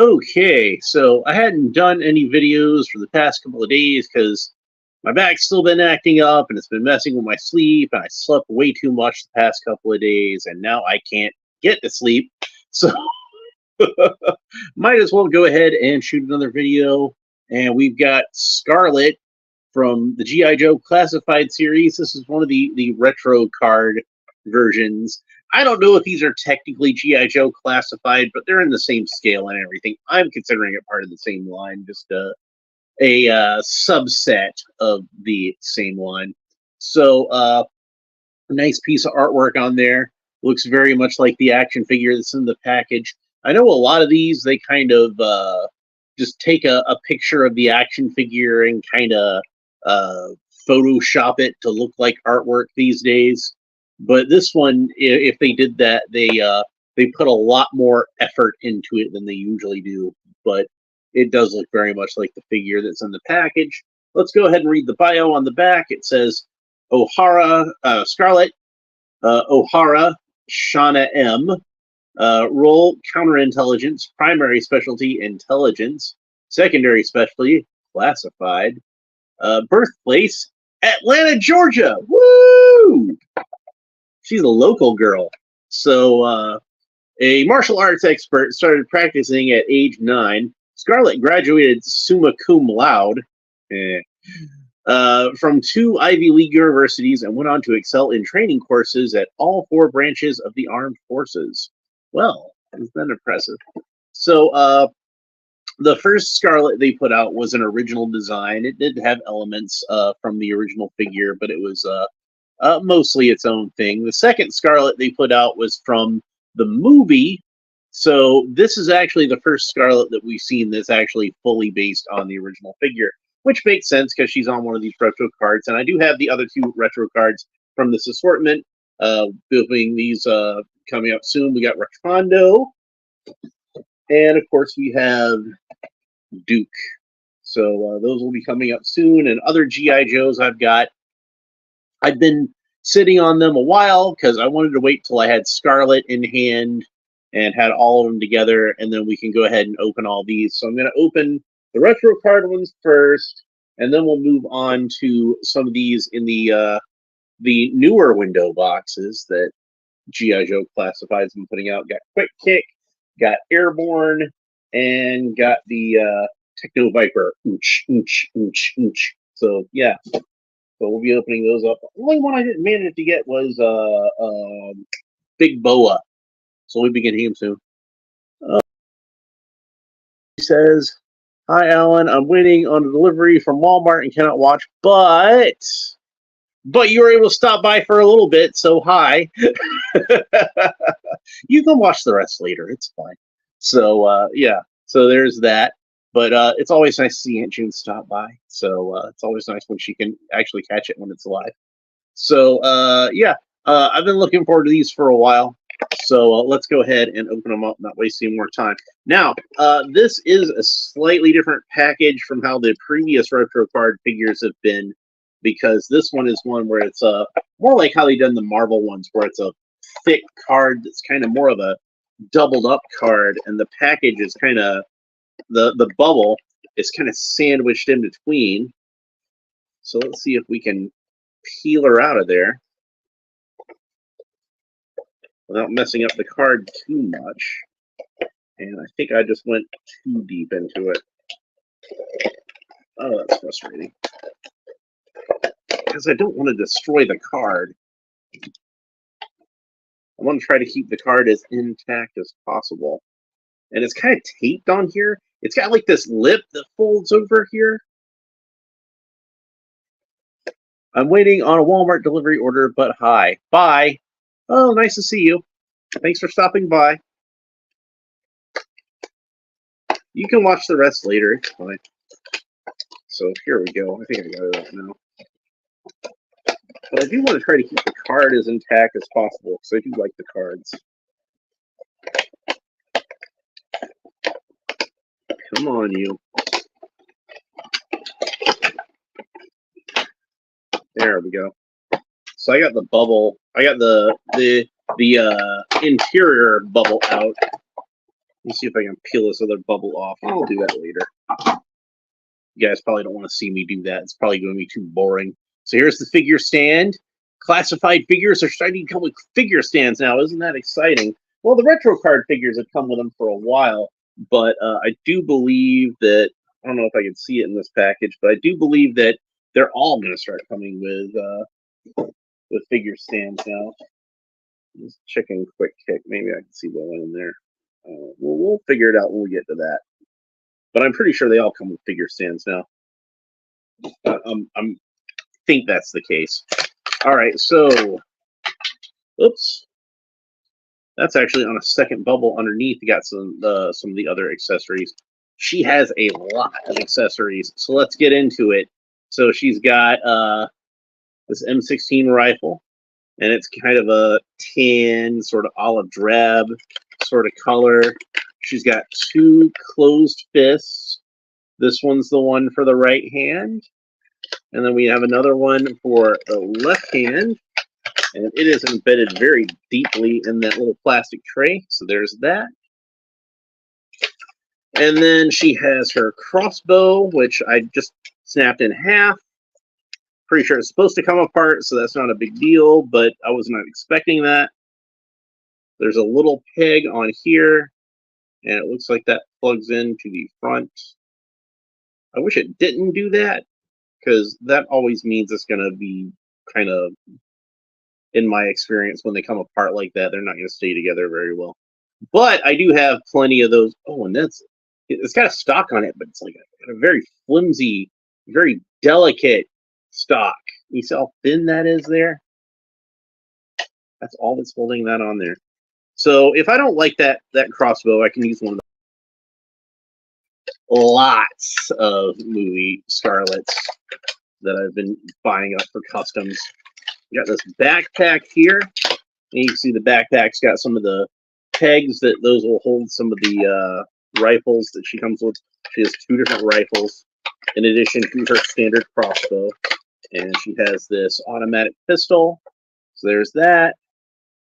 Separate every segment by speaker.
Speaker 1: Okay, so I hadn't done any videos for the past couple of days because my back's still been acting up and it's been messing with my sleep, and I slept way too much the past couple of days, and now I can't get to sleep. So might as well go ahead and shoot another video. And we've got Scarlett from the G.I. Joe Classified series. This is one of the retro card versions. I don't know if these are technically G.I. Joe Classified, but they're in the same scale and everything. I'm considering it part of the same line, just a subset of the same line. So, a nice piece of artwork on there. Looks very much like the action figure that's in the package. I know a lot of these, they kind of just take a picture of the action figure and kind of uh, Photoshop it to look like artwork these days. But this one, if they did that, they put a lot more effort into it than they usually do. But it does look very much like the figure that's in the package. Let's go ahead and read the bio on the back. It says O'Hara, Scarlett, O'Hara, Shauna M. Role counterintelligence, primary specialty intelligence, secondary specialty classified. Birthplace Atlanta, Georgia. Woo! She's a local girl. So, a martial arts expert, started practicing at age 9. Scarlett graduated summa cum laude from 2 Ivy League universities and went on to excel in training courses at all 4 branches of the armed forces. Well, isn't that impressive? So, the first Scarlett they put out was an original design. It did have elements from the original figure, but it was mostly its own thing. The second Scarlett they put out was from the movie. So this is actually the first Scarlett that we've seen that's actually fully based on the original figure, which makes sense because she's on one of these retro cards. And I do have the other 2 retro cards from this assortment. Building these coming up soon. We got Rafondo, and of course we have Duke. So those will be coming up soon. And other G.I. Joes I've got. I've been sitting on them a while because I wanted to wait till I had Scarlett in hand and had all of them together, and then we can go ahead and open all these. So I'm going to open the retro card ones first, and then we'll move on to some of these in the newer window boxes that G.I. Joe Classified's been putting out. Got Quick Kick, got Airborne, and got the Techno Viper. So yeah. So we'll be opening those up. The only one I didn't manage to get was Big Boa. So we'll be getting him soon. He says, "Hi, Alan. I'm waiting on a delivery from Walmart and cannot watch, but you were able to stop by for a little bit, so hi." You can watch the rest later. It's fine. So, yeah. So there's that. But it's always nice to see Aunt June stop by. So it's always nice when she can actually catch it when it's live. So, yeah. I've been looking forward to these for a while. So let's go ahead and open them up, not wasting more time. Now, this is a slightly different package from how the previous retro card figures have been, because this one is one where it's more like how they've done the Marvel ones, where it's a thick card that's kind of more of a doubled up card, and the package is kind of, the bubble is kind of sandwiched in between. So let's see if we can peel her out of there without messing up the card too much. And I think I just went too deep into it. Oh, that's frustrating. Because I don't want to destroy the card. I want to try to keep the card as intact as possible. And it's kind of taped on here. It's got like this lip that folds over here. I'm waiting on a Walmart delivery order, but hi. Bye. Oh, nice to see you. Thanks for stopping by. You can watch the rest later. It's fine. So here we go. I think I got it out now. But I do want to try to keep the card as intact as possible, because I do like the cards. Come on, you. There we go. So I got the bubble. I got the interior bubble out. Let's see if I can peel this other bubble off. I'll do that later. You guys probably don't want to see me do that. It's probably going to be too boring. So here's the figure stand. Classified figures are starting to come with figure stands now. Isn't that exciting? Well, the retro card figures have come with them for a while, but I do believe that, I don't know if I can see it in this package, but I do believe that they're all going to start coming with figure stands now. Just checking quick kick. Maybe I can see one in there. We'll figure it out when we get to that. But I'm pretty sure they all come with figure stands now. I'm think that's the case. All right, so, oops, that's actually on a second bubble underneath. You got some of the other accessories. She has a lot of accessories, so let's get into it. So she's got this M16 rifle, and it's kind of a tan, sort of olive drab sort of color. She's got two closed fists. This one's the one for the right hand. And then we have another one for the left hand. And it is embedded very deeply in that little plastic tray. So there's that. And then she has her crossbow, which I just snapped in half. Pretty sure it's supposed to come apart, so that's not a big deal, but I was not expecting that. There's a little peg on here, and it looks like that plugs into the front. I wish it didn't do that, because that always means it's going to be kind of, in my experience, when they come apart like that, they're not going to stay together very well. But I do have plenty of those. Oh, and it's got a stock on it, but it's like a very flimsy, very delicate stock. You see how thin that is there? That's all that's holding that on there. So if I don't like that crossbow, I can use one of the lots of movie Scarletts that I've been buying up for customs. We got this backpack here, and you can see the backpack's got some of the pegs that those will hold some of the rifles that she comes with. She has two different rifles in addition to her standard crossbow, and she has this automatic pistol. So there's that,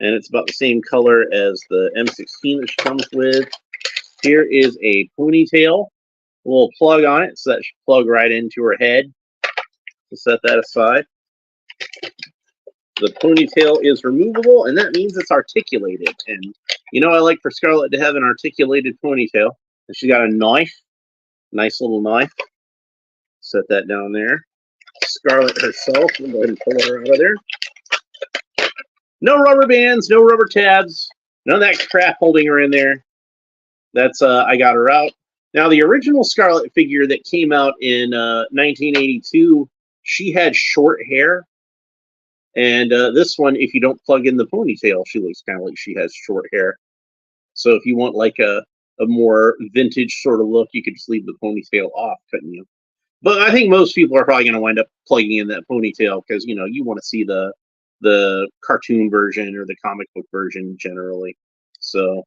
Speaker 1: and it's about the same color as the M16 that she comes with. Here is a ponytail, a little plug on it, so that should plug right into her head. We'll set that aside. The ponytail is removable, and that means it's articulated. And you know, I like for Scarlett to have an articulated ponytail. And she's got a knife, nice little knife. Set that down there. Scarlett herself, we'll go ahead and pull her out of there. No rubber bands, no rubber tabs, none of that crap holding her in there. That's I got her out. Now, the original Scarlett figure that came out in 1982, she had short hair. And this one, if you don't plug in the ponytail, she looks kind of like she has short hair. So if you want like a more vintage sort of look, you could just leave the ponytail off, couldn't you? But I think most people are probably going to wind up plugging in that ponytail because, you know, you want to see the cartoon version or the comic book version generally. So,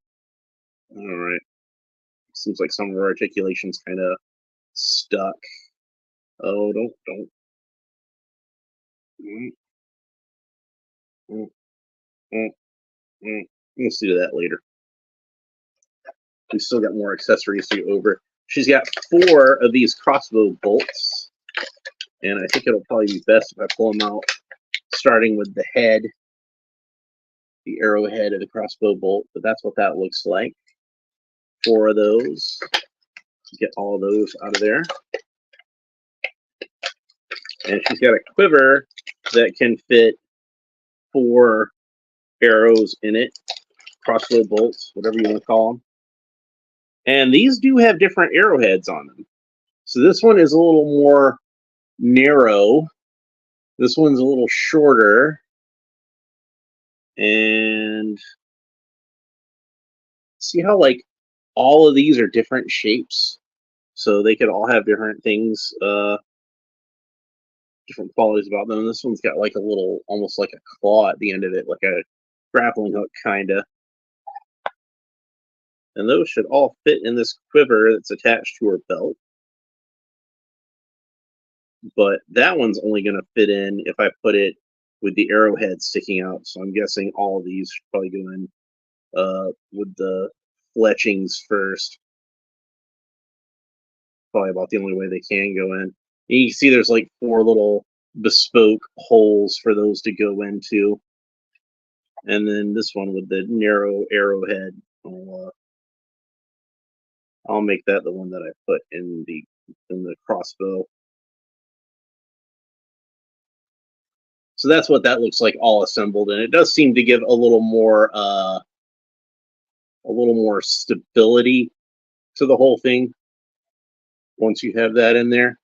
Speaker 1: all right. Seems like some of our articulation's kind of stuck. Oh, don't. We'll see that later. We still got more accessories to go over. She's got 4 of these crossbow bolts, and I think it'll probably be best if I pull them out, starting with the head, the arrowhead of the crossbow bolt. But that's what that looks like. 4 of those. Get all of those out of there. And she's got a quiver that can fit 4 arrows in it, crossbow bolts, whatever you want to call them. And these do have different arrowheads on them. So this one is a little more narrow. This one's a little shorter. And see how like all of these are different shapes? So they could all have different things, different qualities about them. This one's got like a little, almost like a claw at the end of it, like a grappling hook kind of. And those should all fit in this quiver that's attached to her belt. But that one's only going to fit in if I put it with the arrowhead sticking out. So I'm guessing all of these should probably go in with the fletchings first. Probably about the only way they can go in. And you can see there's like 4 little bespoke holes for those to go into. And then this one with the narrow arrowhead. I'll make that the one that I put in the crossbow. So that's what that looks like all assembled, and it does seem to give a little more stability to the whole thing once you have that in there.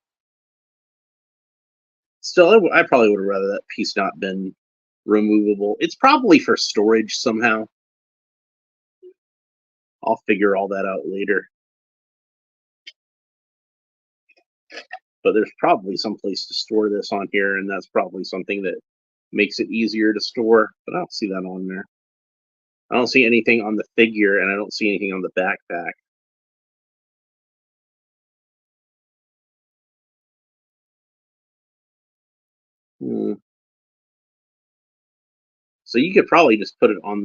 Speaker 1: Still, I probably would have rather that piece not been removable. It's probably for storage somehow. I'll figure all that out later. But there's probably some place to store this on here, and that's probably something that makes it easier to store, but I don't see that on there. I don't see anything on the figure, and I don't see anything on the backpack. So you could probably just put it on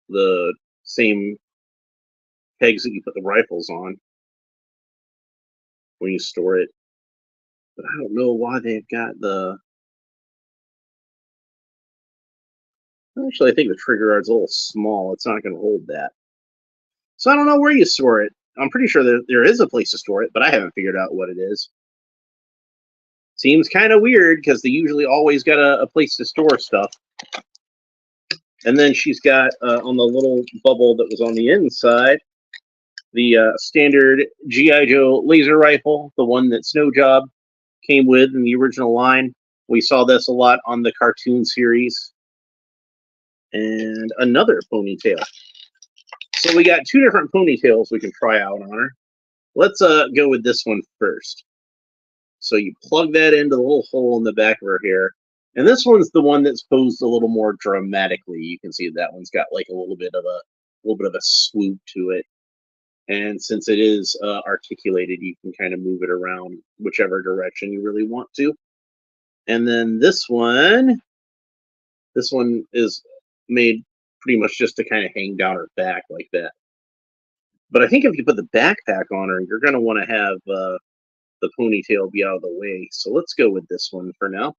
Speaker 1: the same pegs that you put the rifles on when you store it. But I don't know why they've got the... Actually, I think the trigger guard's a little small. It's not going to hold that. So I don't know where you store it. I'm pretty sure there is a place to store it, but I haven't figured out what it is. Seems kind of weird because they usually always got a place to store stuff. And then she's got on the little bubble that was on the inside, the standard G.I. Joe laser rifle, the one that Snow Job came with in the original line. We saw this a lot on the cartoon series. And another ponytail. So we got 2 different ponytails we can try out on her. Let's go with this one first. So you plug that into the little hole in the back of her hair. And this one's the one that's posed a little more dramatically. You can see that one's got like a little bit of a swoop to it. And since it is articulated, you can kind of move it around whichever direction you really want to. And then this one is made pretty much just to kind of hang down her back like that. But I think if you put the backpack on her, you're going to want to have the ponytail be out of the way. So let's go with this one for now.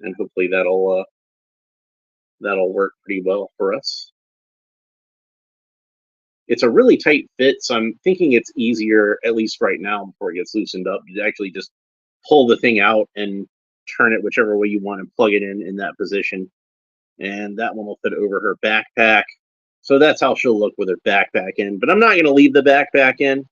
Speaker 1: And hopefully that'll work pretty well for us. It's a really tight fit, so I'm thinking it's easier, at least right now, before it gets loosened up, to actually just pull the thing out and turn it whichever way you want and plug it in that position. And that one will fit over her backpack. So that's how she'll look with her backpack in. But I'm not going to leave the backpack in.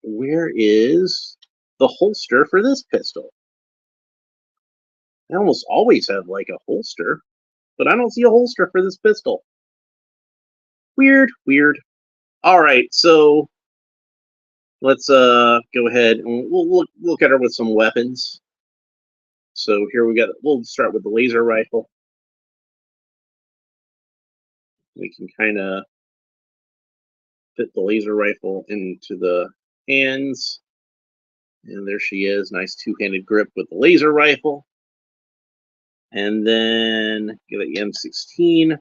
Speaker 1: Where is the holster for this pistol? I almost always have like a holster, but I don't see a holster for this pistol. Weird. All right, so let's go ahead and we'll look at her with some weapons. So here we'll start with the laser rifle. We can kind of fit the laser rifle into the hands. And there she is, nice 2-handed grip with the laser rifle. And then give it the M16.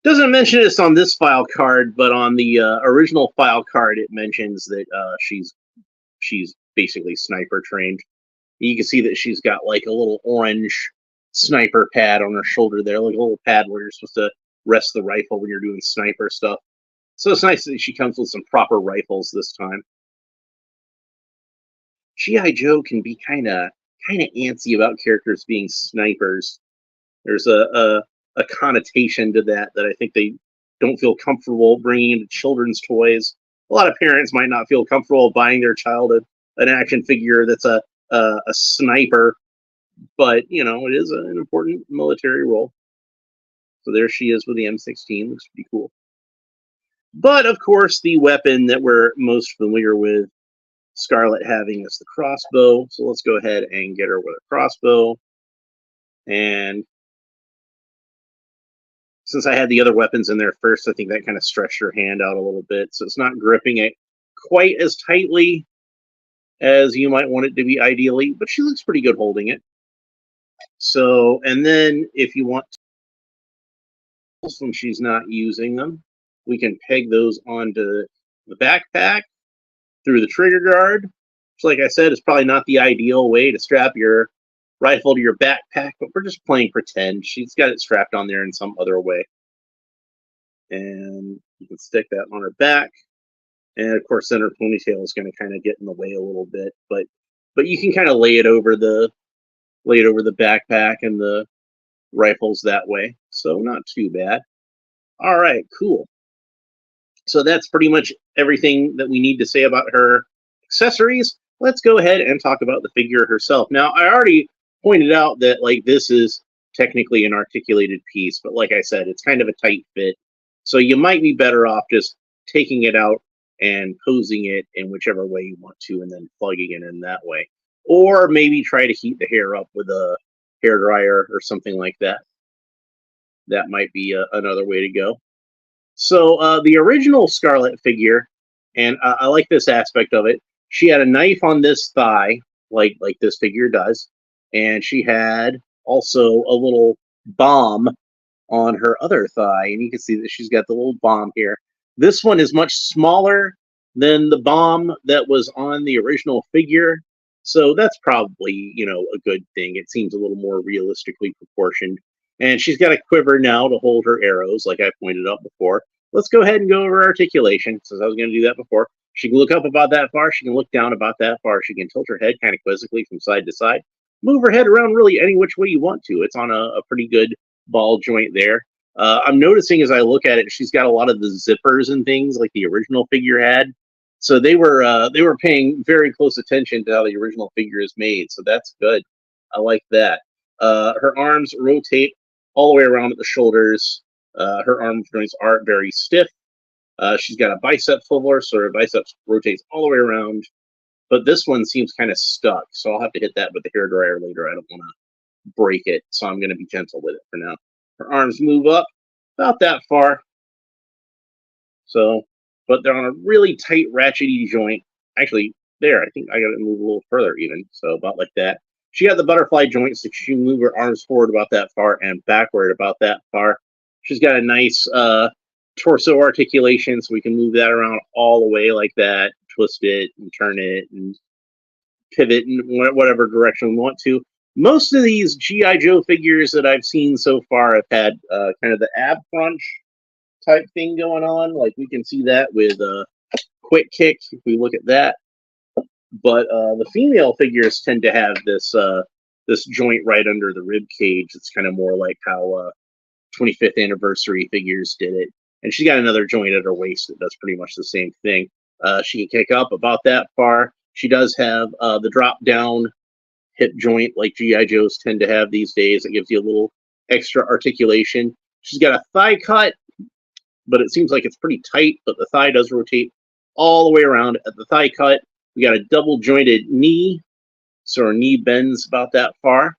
Speaker 1: Doesn't mention this on this file card, but on the original file card, it mentions that she's basically sniper trained. You can see that she's got like a little orange sniper pad on her shoulder there, like a little pad where you're supposed to rest the rifle when you're doing sniper stuff. So it's nice that she comes with some proper rifles this time. G.I. Joe can be kind of antsy about characters being snipers. There's a connotation to that I think they don't feel comfortable bringing into children's toys. A lot of parents might not feel comfortable buying their child an action figure that's a sniper, but you know, it is an important military role. So there she is with the M16. Looks pretty cool. But of course, the weapon that we're most familiar with Scarlett having is the crossbow. So let's go ahead and get her with a crossbow. And since I had the other weapons in there first, I think that kind of stretched her hand out a little bit. So it's not gripping it quite as tightly as you might want it to be ideally, but she looks pretty good holding it. So, and then if you want to, when she's not using them, we can peg those onto the backpack through the trigger guard. So like I said, it's probably not the ideal way to strap your rifle to your backpack, but we're just playing pretend. She's got it strapped on there in some other way. And you can stick that on her back. And of course, then her ponytail is going to kind of get in the way a little bit, but you can kind of lay it over the backpack and the rifles that way. So not too bad. All right, cool. So that's pretty much everything that we need to say about her accessories. Let's go ahead and talk about the figure herself. Now, I already pointed out that like this is technically an articulated piece, but like I said, it's kind of a tight fit. So you might be better off just taking it out and posing it in whichever way you want to, and then plugging it in that way. Or maybe try to heat the hair up with a hair dryer or something like that. That might be another way to go. So the original Scarlett figure, and I like this aspect of it. She had a knife on this thigh, like this figure does, and she had also a little bomb on her other thigh, and you can see that she's got the little bomb here. This one is much smaller than the bomb that was on the original figure, so that's probably, you know, a good thing. It seems a little more realistically proportioned. And she's got a quiver now to hold her arrows, like I pointed out before. Let's go ahead and go over articulation, since I was going to do that before. She can look up about that far. She can look down about that far. She can tilt her head kind of quizzically from side to side. Move her head around really any which way you want to. It's on a pretty good ball joint there. I'm noticing as I look at it, she's got a lot of the zippers and things like the original figure had. So they were paying very close attention to how the original figure is made. So that's good. I like that. Her arms rotate all the way around at the shoulders. Her arm joints aren't very stiff. She's got a bicep swiveler, so her biceps rotates all the way around. But this one seems kind of stuck, so I'll have to hit that with the hairdryer later. I don't want to break it, so I'm going to be gentle with it for now. Her arms move up about that far. So, but they're on a really tight, ratchety joint. Actually, there, I think I got to move a little further even, so about like that. She got the butterfly joints, so she can move her arms forward about that far and backward about that far. She's got a nice torso articulation, so we can move that around all the way like that, twist it and turn it and pivot in whatever direction we want to. Most of these G.I. Joe figures that I've seen so far have had kind of the ab crunch type thing going on. Like we can see that with Quick Kick if we look at that. But the female figures tend to have this this joint right under the rib cage. It's kind of more like how 25th anniversary figures did it. And she's got another joint at her waist that does pretty much the same thing. She can kick up about that far. She does have the drop down hip joint like G.I. Joes tend to have these days. It gives you a little extra articulation. She's got a thigh cut, but it seems like it's pretty tight, but the thigh does rotate all the way around at the thigh cut. We got a double jointed knee, so her knee bends about that far.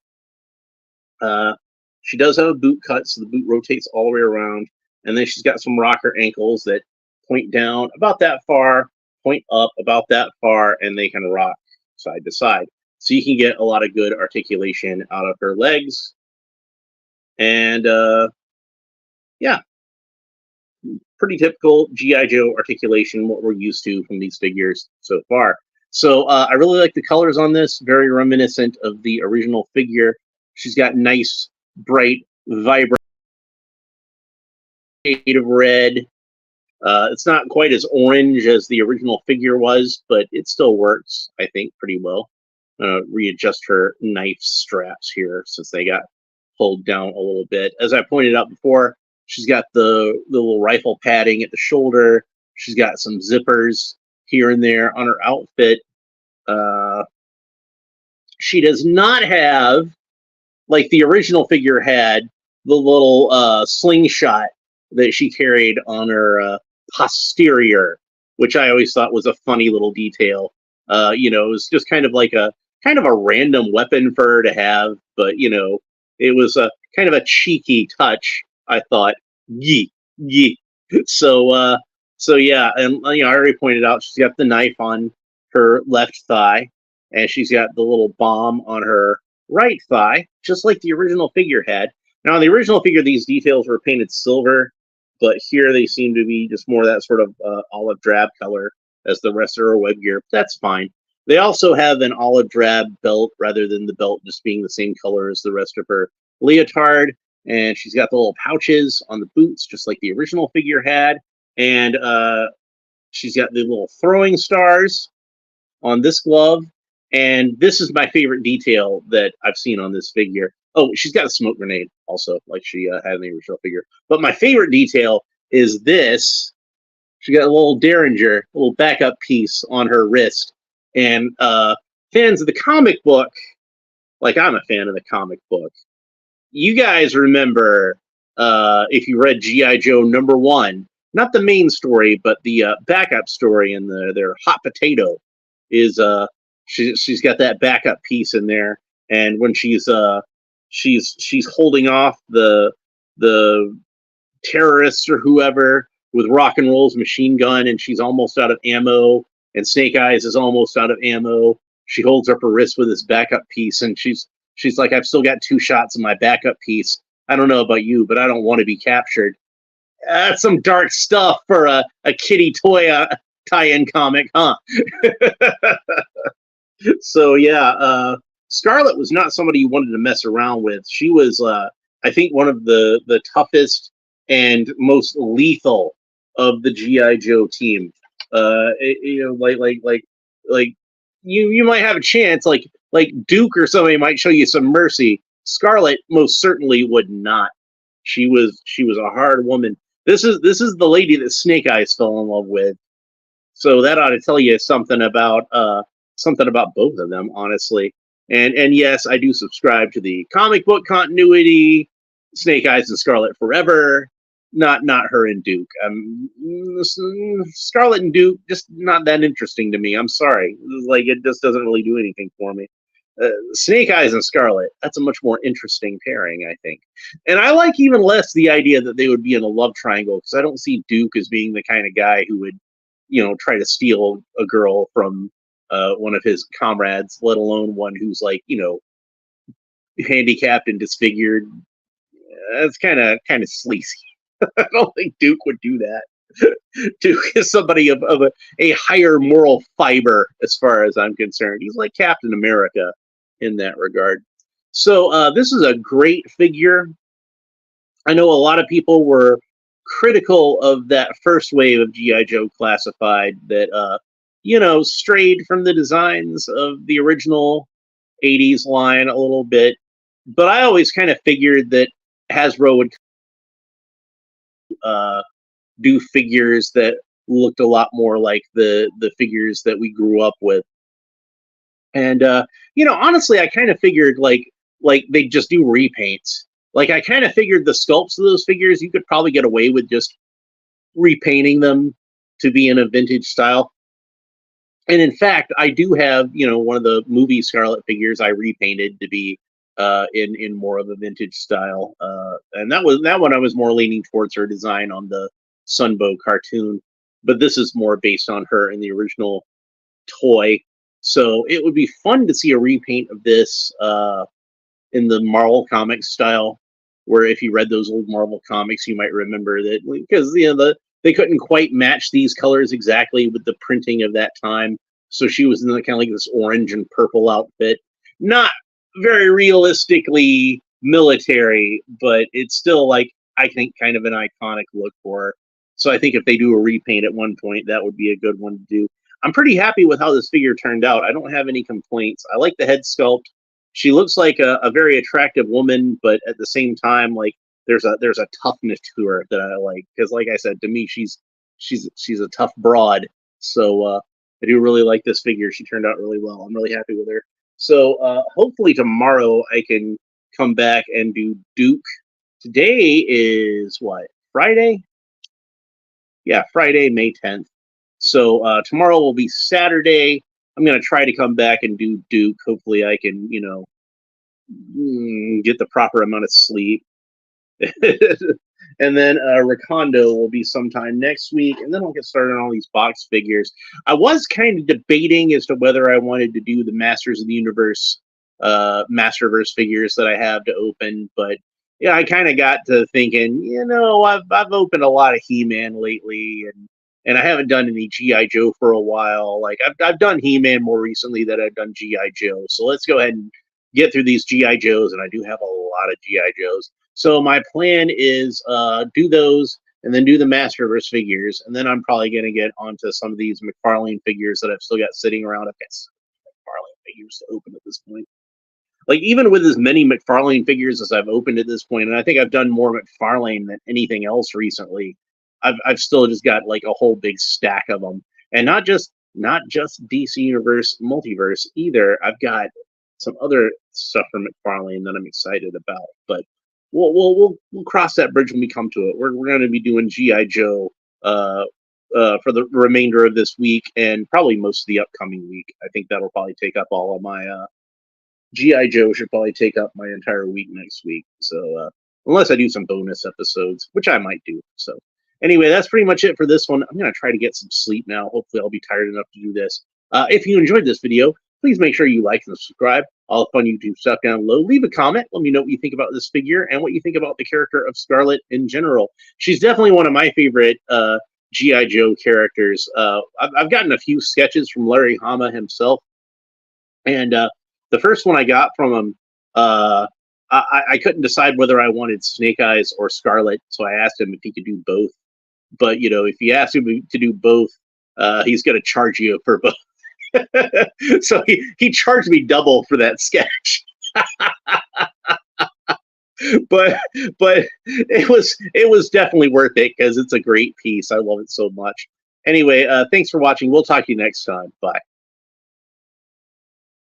Speaker 1: She does have a boot cut, so the boot rotates all the way around. And then she's got some rocker ankles that point down about that far, point up about that far, and they kind of rock side to side. So you can get a lot of good articulation out of her legs. And yeah, pretty typical G.I. Joe articulation, what we're used to from these figures so far. So I really like the colors on this, very reminiscent of the original figure. She's got nice, bright, vibrant shade of red. It's not quite as orange as the original figure was, but it still works, I think, pretty well. Readjust her knife straps here since they got pulled down a little bit. As I pointed out before, she's got the little rifle padding at the shoulder. She's got some zippers here and there on her outfit. She does not have, like the original figure had, the little slingshot that she carried on her posterior, which I always thought was a funny little detail. You know, it was just kind of like a random weapon for her to have, but you know, it was a kind of a cheeky touch, I thought. Yee. So yeah, and you know, I already pointed out she's got the knife on her left thigh, and she's got the little bomb on her right thigh, just like the original figure had. Now, on the original figure, these details were painted silver, but here they seem to be just more that sort of olive drab color as the rest of her web gear. That's fine. They also have an olive drab belt rather than the belt just being the same color as the rest of her leotard. And she's got the little pouches on the boots, just like the original figure had. And she's got the little throwing stars on this glove. And this is my favorite detail that I've seen on this figure. Oh, she's got a smoke grenade also, like she had in the original figure. But my favorite detail is this. She got a little derringer, a little backup piece on her wrist. And fans of the comic book, like I'm a fan of the comic book, you guys remember if you read G.I. Joe #1, not the main story, but the backup story in their hot potato is she's got that backup piece in there, and when she's holding off the terrorists or whoever with Rock and Roll's machine gun, and she's almost out of ammo, and Snake Eyes is almost out of ammo. She holds up her wrist with this backup piece, and she's like, I've still got 2 shots of my backup piece. I don't know about you, but I don't want to be captured. That's some dark stuff for a kitty toy tie-in comic, huh? So yeah, Scarlett was not somebody you wanted to mess around with. She was, I think, one of the toughest and most lethal of the GI Joe team. Like you might have a chance, like Duke or somebody might show you some mercy. Scarlett most certainly would not. She was a hard woman. This is the lady that Snake Eyes fell in love with. So that ought to tell you something about both of them, honestly. And yes, I do subscribe to the comic book continuity, Snake Eyes and Scarlett forever. Not her and Duke. Scarlett and Duke just not that interesting to me. I'm sorry, like it just doesn't really do anything for me. Snake Eyes and Scarlett, that's a much more interesting pairing, I think. And I like even less the idea that they would be in a love triangle, because I don't see Duke as being the kind of guy who would, try to steal a girl from one of his comrades, let alone one who's like, handicapped and disfigured. That's kind of sleazy. I don't think Duke would do that. Duke is somebody of a higher moral fiber, as far as I'm concerned. He's like Captain America in that regard. So this is a great figure. I know a lot of people were critical of that first wave of G.I. Joe Classified that, strayed from the designs of the original 80s line a little bit. But I always kind of figured that Hasbro would do figures that looked a lot more like the figures that we grew up with. And honestly, I kind of figured like they just do repaints. Like I kind of figured the sculpts of those figures you could probably get away with just repainting them to be in a vintage style. And in fact, I do have one of the movie Scarlett figures I repainted to be in more of a vintage style, and that one I was more leaning towards her design on the Sunbow cartoon, but this is more based on her in the original toy. So it would be fun to see a repaint of this in the Marvel Comics style, where if you read those old Marvel comics, you might remember that, because they couldn't quite match these colors exactly with the printing of that time. So she was in kind of like this orange and purple outfit. Not very realistically military, but it's still, like, I think, kind of an iconic look for her. So I think if they do a repaint at one point, that would be a good one to do. I'm pretty happy with how this figure turned out. I don't have any complaints. I like the head sculpt. She looks like a very attractive woman, but at the same time, like, there's a toughness to her that I like, because, like I said, to me, she's a tough broad. So I do really like this figure. She turned out really well. I'm really happy with her. So hopefully tomorrow I can come back and do Duke. Today is what, Friday? Yeah, Friday, May 10th. So tomorrow will be Saturday. I'm going to try to come back and do Duke. Hopefully I can, get the proper amount of sleep. And then Recondo will be sometime next week, and then I'll get started on all these box figures. I was kind of debating as to whether I wanted to do the Masters of the Universe Masterverse figures that I have to open. But yeah, I kind of got to thinking, I've opened a lot of He-Man lately, and I haven't done any GI Joe for a while. Like I've done He-Man more recently than I've done GI Joe. So let's go ahead and get through these GI Joes, and I do have a lot of GI Joes. So my plan is do those and then do the Masterverse figures, and then I'm probably going to get onto some of these McFarlane figures that I've still got sitting around. I've got McFarlane figures to open at this point. Like even with as many McFarlane figures as I've opened at this point, and I think I've done more McFarlane than anything else recently. I've still just got like a whole big stack of them, and not just DC Universe Multiverse either. I've got some other stuff from McFarlane that I'm excited about, but we'll cross that bridge when we come to it. We're going to be doing GI Joe for the remainder of this week and probably most of the upcoming week. I think that'll probably take up all of my GI Joe should probably take up my entire week next week. So unless I do some bonus episodes, which I might do. So anyway, that's pretty much it for this one. I'm going to try to get some sleep now. Hopefully I'll be tired enough to do this. If you enjoyed this video, please make sure you like and subscribe. All the fun YouTube stuff down below. Leave a comment. Let me know what you think about this figure and what you think about the character of Scarlett in general. She's definitely one of my favorite G.I. Joe characters. I've gotten a few sketches from Larry Hama himself. And the first one I got from him, I couldn't decide whether I wanted Snake Eyes or Scarlett. So I asked him if he could do both. But, if you ask him to do both, he's going to charge you for both. So he charged me double for that sketch. but it was definitely worth it because it's a great piece. I love it so much. Anyway, thanks for watching. We'll talk to you next time. Bye.